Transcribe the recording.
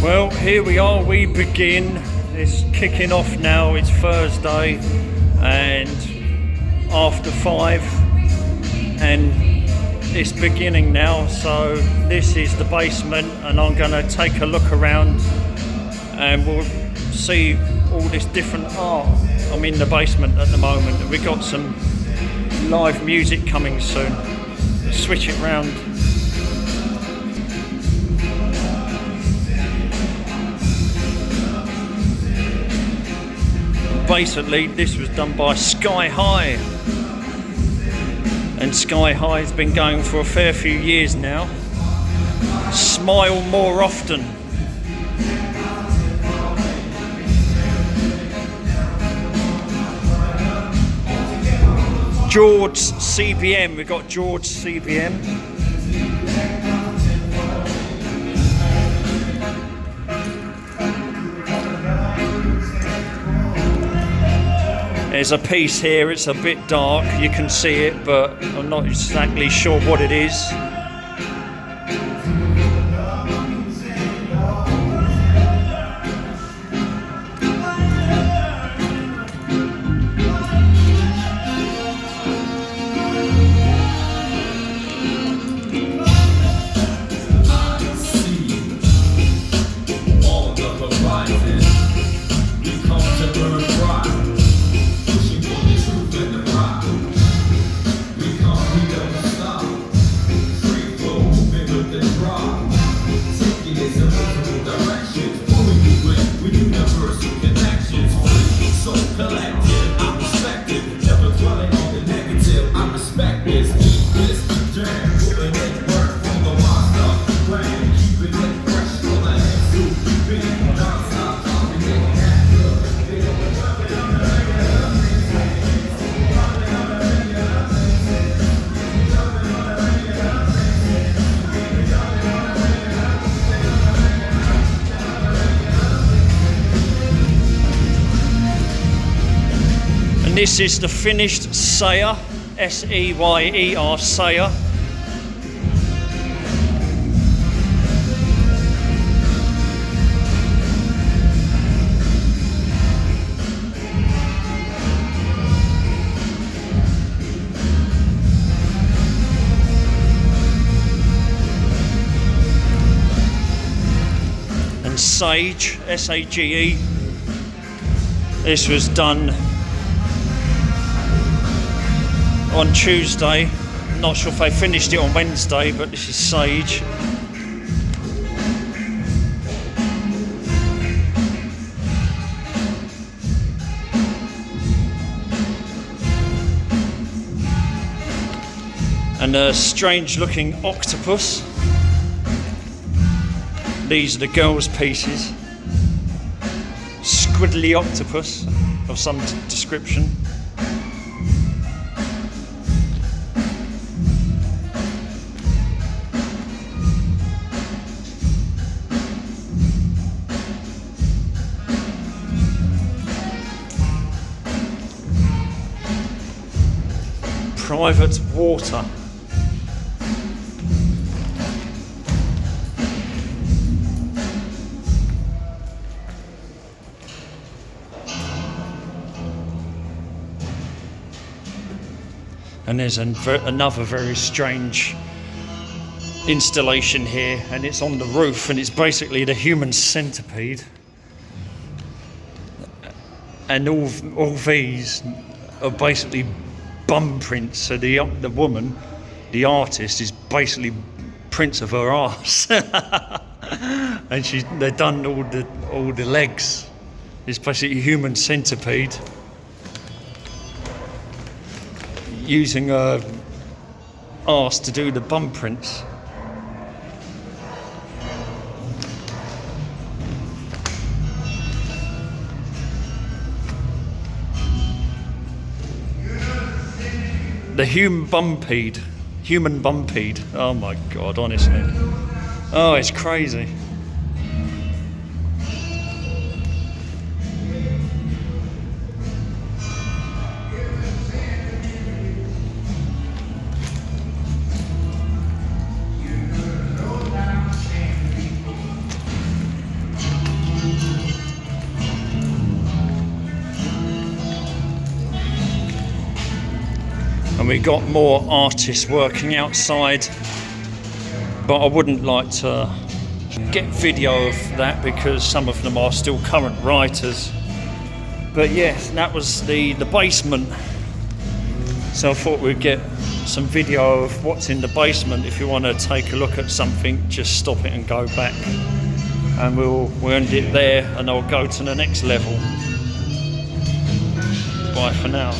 Well, here we are, we begin. It's kicking off now, it's Thursday and after 5 and it's beginning now. So this is the basement and I'm going to take a look around and we'll see all this different art. I'm in the basement at the moment and we've got some live music coming soon. Switch it round. Basically, this was done by Sky High, and Sky High has been going for a fair few years now. Smile more often. George CBM, we've got George CBM. There's a piece here, it's a bit dark, you can see it, but I'm not exactly sure what it is. This is the finished Seyer, S-E-Y-E-R, Seyer. And Sage, S-A-G-E. This was done on Tuesday. Not sure if they finished it on Wednesday, but this is Sage. And a strange looking octopus. These are the girls' pieces. Squiddly octopus of some description. Private water. And there's another very strange installation here, and it's on the roof, and it's basically the human centipede. And all these are basically bum prints. So the woman, the artist, is basically prints of her arse, and they've done all the legs. It's basically a human centipede using her arse to do the bum prints. The Human Bumpede. Oh my God, honestly. Oh, it's crazy. We got more artists working outside, but I wouldn't like to get video of that because some of them are still current writers. But yes, that was the basement. So I thought we'd get some video of what's in the basement. If you want to take a look at something, just stop it and go back, and we'll end it there, and I'll go to the next level. Bye for now.